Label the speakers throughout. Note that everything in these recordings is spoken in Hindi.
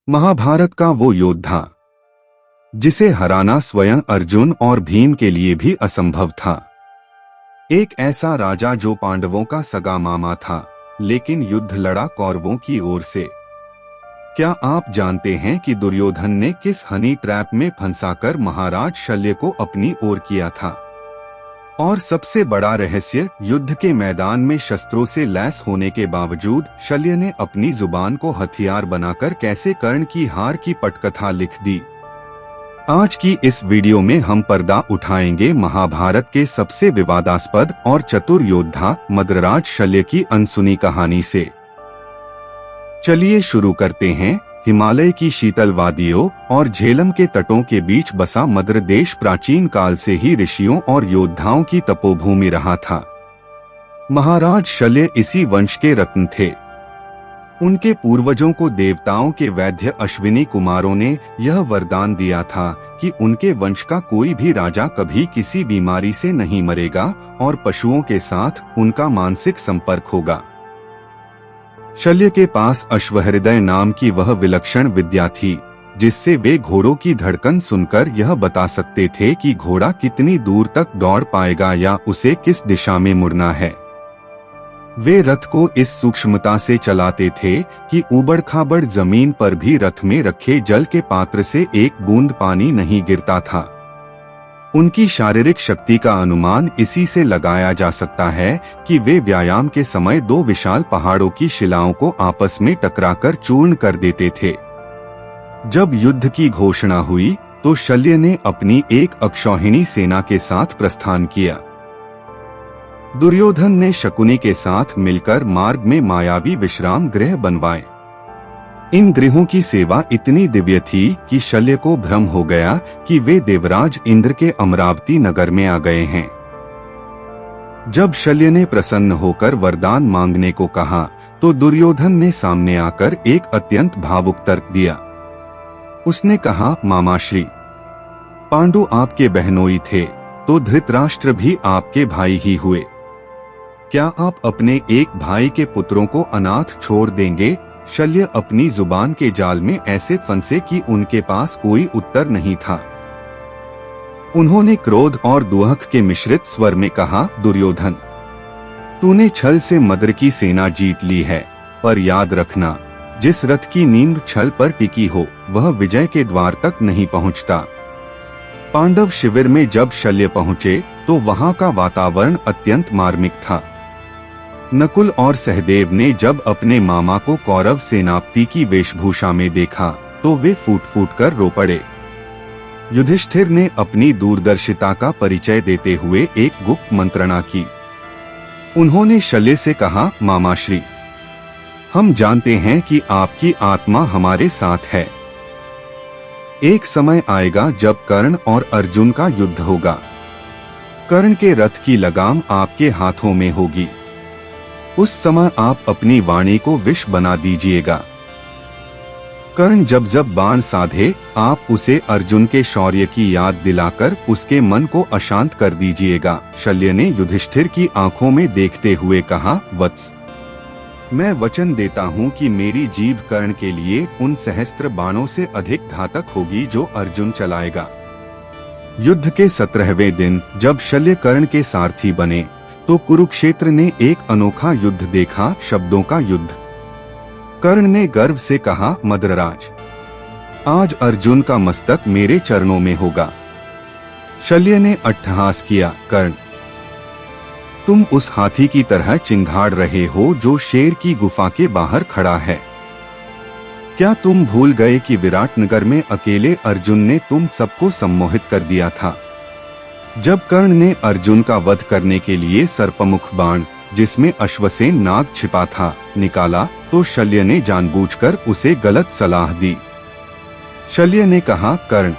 Speaker 1: महाभारत का वो योद्धा जिसे हराना स्वयं अर्जुन और भीम के लिए भी असंभव था। एक ऐसा राजा जो पांडवों का सगा मामा था, लेकिन युद्ध लड़ा कौरवों की ओर से। क्या आप जानते हैं कि दुर्योधन ने किस हनी ट्रैप में फंसाकर महाराज शल्य को अपनी ओर किया था? और सबसे बड़ा रहस्य, युद्ध के मैदान में शस्त्रों से लैस होने के बावजूद शल्य ने अपनी जुबान को हथियार बनाकर कैसे कर्ण की हार की पटकथा लिख दी। आज की इस वीडियो में हम पर्दा उठाएंगे महाभारत के सबसे विवादास्पद और चतुर योद्धा मद्रराज शल्य की अनसुनी कहानी से। चलिए शुरू करते हैं। हिमालय की शीतल वादियों और झेलम के तटों के बीच बसा मद्र देश प्राचीन काल से ही ऋषियों और योद्धाओं की तपोभूमि रहा था। महाराज शल्य इसी वंश के रत्न थे। उनके पूर्वजों को देवताओं के वैद्य अश्विनी कुमारों ने यह वरदान दिया था कि उनके वंश का कोई भी राजा कभी किसी बीमारी से नहीं मरेगा और पशुओं के साथ उनका मानसिक संपर्क होगा। शल्य के पास अश्वहृदय नाम की वह विलक्षण विद्या थी, जिससे वे घोड़ों की धड़कन सुनकर यह बता सकते थे कि घोड़ा कितनी दूर तक दौड़ पाएगा या उसे किस दिशा में मुड़ना है। वे रथ को इस सूक्ष्मता से चलाते थे कि ऊबड़-खाबड़ जमीन पर भी रथ में रखे जल के पात्र से एक बूंद पानी नहीं गिरता था। उनकी शारीरिक शक्ति का अनुमान इसी से लगाया जा सकता है कि वे व्यायाम के समय दो विशाल पहाड़ों की शिलाओं को आपस में टकराकर चूर्ण कर देते थे। जब युद्ध की घोषणा हुई तो शल्य ने अपनी एक अक्षौहिणी सेना के साथ प्रस्थान किया। दुर्योधन ने शकुनी के साथ मिलकर मार्ग में मायावी विश्राम गृह बनवाए। इन गृहों की सेवा इतनी दिव्य थी कि शल्य को भ्रम हो गया कि वे देवराज इंद्र के अमरावती नगर में आ गए हैं। जब शल्य ने प्रसन्न होकर वरदान मांगने को कहा तो दुर्योधन ने सामने आकर एक अत्यंत भावुक तर्क दिया। उसने कहा, मामाश्री, पांडु आपके बहनोई थे तो धृतराष्ट्र भी आपके भाई ही हुए। क्या आप अपने एक भाई के पुत्रों को अनाथ छोड़ देंगे? शल्य अपनी जुबान के जाल में ऐसे फंसे कि उनके पास कोई उत्तर नहीं था। उन्होंने क्रोध और दुहक के मिश्रित स्वर में कहा, दुर्योधन, तूने छल से मद्र की सेना जीत ली है, पर याद रखना, जिस रथ की नींव छल पर टिकी हो वह विजय के द्वार तक नहीं पहुंचता। पांडव शिविर में जब शल्य पहुंचे तो वहां का वातावरण अत्यंत मार्मिक था। नकुल और सहदेव ने जब अपने मामा को कौरव सेनापति की वेशभूषा में देखा तो वे फूट फूट कर रो पड़े। युधिष्ठिर ने अपनी दूरदर्शिता का परिचय देते हुए एक गुप्त मंत्रणा की। उन्होंने शल्य से कहा, मामाश्री, हम जानते हैं कि आपकी आत्मा हमारे साथ है। एक समय आएगा जब कर्ण और अर्जुन का युद्ध होगा। कर्ण के रथ की लगाम आपके हाथों में होगी। उस समय आप अपनी वाणी को विष बना दीजिएगा। कर्ण जब जब बाण साधे आप उसे अर्जुन के शौर्य की याद दिलाकर उसके मन को अशांत कर दीजिएगा। शल्य ने युधिष्ठिर की आंखों में देखते हुए कहा, वत्स, मैं वचन देता हूँ कि मेरी जीभ कर्ण के लिए उन सहस्त्र बाणों से अधिक घातक होगी जो अर्जुन चलाएगा। युद्ध के 17वें दिन जब शल्य कर्ण के सारथी बने तो कुरुक्षेत्र ने एक अनोखा युद्ध देखा, शब्दों का युद्ध। कर्ण ने गर्व से कहा, मद्रराज, आज अर्जुन का मस्तक मेरे चरणों में होगा। शल्य ने अट्टहास किया, कर्ण, तुम उस हाथी की तरह चिंघाड़ रहे हो जो शेर की गुफा के बाहर खड़ा है। क्या तुम भूल गए कि विराटनगर में अकेले अर्जुन ने तुम सबको सम्मोहित कर दिया था? जब कर्ण ने अर्जुन का वध करने के लिए सर्पमुख बाण, जिसमें अश्वसेन नाग छिपा था, निकाला तो शल्य ने जानबूझकर उसे गलत सलाह दी। शल्य ने कहा, कर्ण,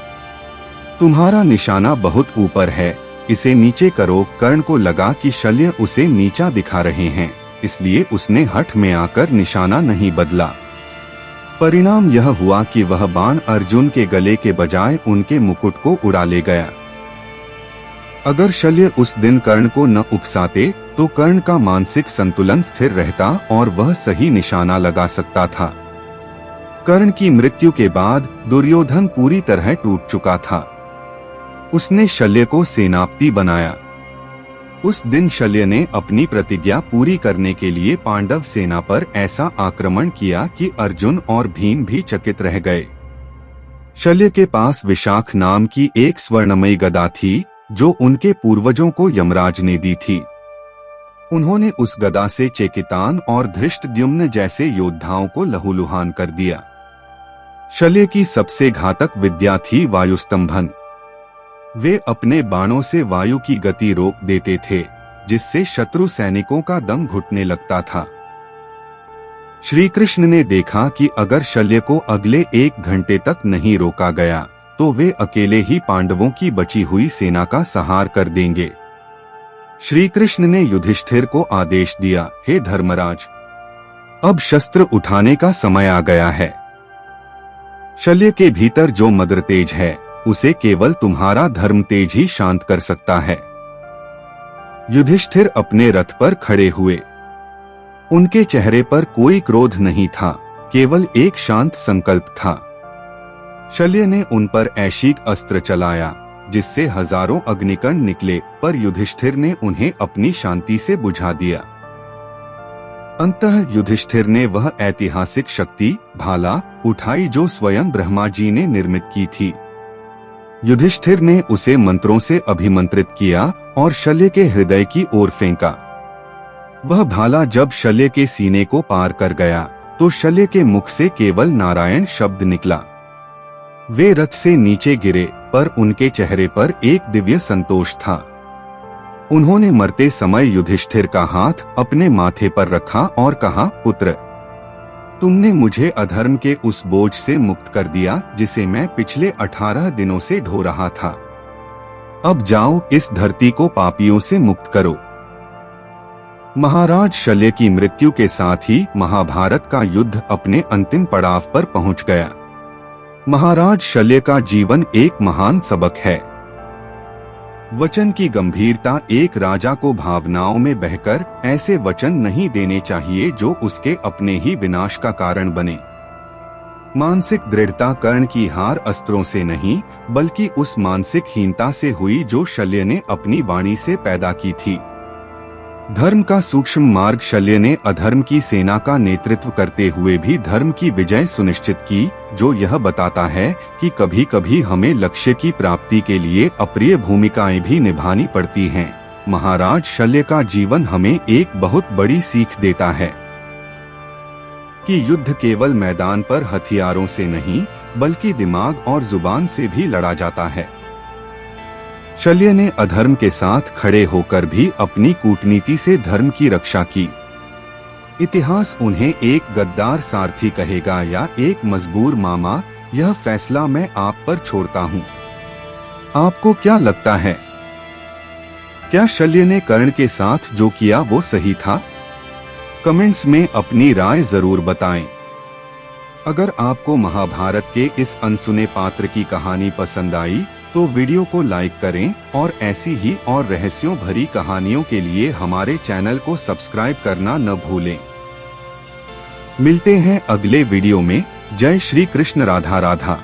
Speaker 1: तुम्हारा निशाना बहुत ऊपर है, इसे नीचे करो। कर्ण को लगा कि शल्य उसे नीचा दिखा रहे हैं, इसलिए उसने हठ में आकर निशाना नहीं बदला। परिणाम यह हुआ कि वह बाण अर्जुन के गले के बजाय उनके मुकुट को उड़ा ले गया। अगर शल्य उस दिन कर्ण को न उकसाते तो कर्ण का मानसिक संतुलन स्थिर रहता और वह सही निशाना लगा सकता था। कर्ण की मृत्यु के बाद दुर्योधन पूरी तरह टूट चुका था। उसने शल्य को सेनापति बनाया। उस दिन शल्य ने अपनी प्रतिज्ञा पूरी करने के लिए पांडव सेना पर ऐसा आक्रमण किया कि अर्जुन और भीम भी चकित रह गए। शल्य के पास विशाख नाम की एक स्वर्णमयी गदा थी जो उनके पूर्वजों को यमराज ने दी थी। उन्होंने उस गदा से चेकितान और धृष्टद्युम्न जैसे योद्धाओं को लहूलुहान कर दिया। शल्य की सबसे घातक विद्या थी वायुस्तंभन। वे अपने बाणों से वायु की गति रोक देते थे, जिससे शत्रु सैनिकों का दम घुटने लगता था। श्री कृष्ण ने देखा कि अगर शल्य को अगले 1 घंटे तक नहीं रोका गया तो वे अकेले ही पांडवों की बची हुई सेना का संहार कर देंगे। श्री कृष्ण ने युधिष्ठिर को आदेश दिया, हे धर्मराज, अब शस्त्र उठाने का समय आ गया है। शल्य के भीतर जो मद्र तेज है उसे केवल तुम्हारा धर्म तेज ही शांत कर सकता है। युधिष्ठिर अपने रथ पर खड़े हुए। उनके चेहरे पर कोई क्रोध नहीं था, केवल एक शांत संकल्प था। शल्य ने उन पर ऐशिक अस्त्र चलाया जिससे हजारों अग्निकण निकले, पर युधिष्ठिर ने उन्हें अपनी शांति से बुझा दिया। अंततः युधिष्ठिर ने वह ऐतिहासिक शक्ति भाला उठाई जो स्वयं ब्रह्मा जी ने निर्मित की थी। युधिष्ठिर ने उसे मंत्रों से अभिमंत्रित किया और शल्य के हृदय की ओर फेंका। वह भाला जब शल्य के सीने को पार कर गया तो शल्य के मुख से केवल नारायण शब्द निकला। वे रथ से नीचे गिरे, पर उनके चेहरे पर एक दिव्य संतोष था। उन्होंने मरते समय युधिष्ठिर का हाथ अपने माथे पर रखा और कहा, पुत्र, तुमने मुझे अधर्म के उस बोझ से मुक्त कर दिया जिसे मैं पिछले 18 दिनों से ढो रहा था। अब जाओ, इस धरती को पापियों से मुक्त करो। महाराज शल्य की मृत्यु के साथ ही महाभारत का युद्ध अपने अंतिम पड़ाव पर पहुंच गया। महाराज शल्य का जीवन एक महान सबक है। वचन की गंभीरता। एक राजा को भावनाओं में बहकर ऐसे वचन नहीं देने चाहिए जो उसके अपने ही विनाश का कारण बने। मानसिक दृढ़ता कर्ण की हार अस्त्रों से नहीं बल्कि उस मानसिक हीनता से हुई जो शल्य ने अपनी वाणी से पैदा की थी। धर्म का सूक्ष्म मार्ग। शल्य ने अधर्म की सेना का नेतृत्व करते हुए भी धर्म की विजय सुनिश्चित की, जो यह बताता है कि कभी कभी हमें लक्ष्य की प्राप्ति के लिए अप्रिय भूमिकाएं भी निभानी पड़ती हैं। महाराज शल्य का जीवन हमें एक बहुत बड़ी सीख देता है कि युद्ध केवल मैदान पर हथियारों से नहीं बल्कि दिमाग और जुबान से भी लड़ा जाता है। शल्य ने अधर्म के साथ खड़े होकर भी अपनी कूटनीति से धर्म की रक्षा की। इतिहास उन्हें एक गद्दार सारथी कहेगा या एक मजबूर मामा, यह फैसला मैं आप पर छोड़ता हूँ। आपको क्या लगता है, क्या शल्य ने कर्ण के साथ जो किया वो सही था? कमेंट्स में अपनी राय जरूर बताएं। अगर आपको महाभारत के इस अनसुने पात्र की कहानी पसंद आई तो वीडियो को लाइक करें और ऐसी ही और रहस्यों भरी कहानियों के लिए हमारे चैनल को सब्सक्राइब करना न भूलें। मिलते हैं अगले वीडियो में। जय श्री कृष्ण। राधा राधा।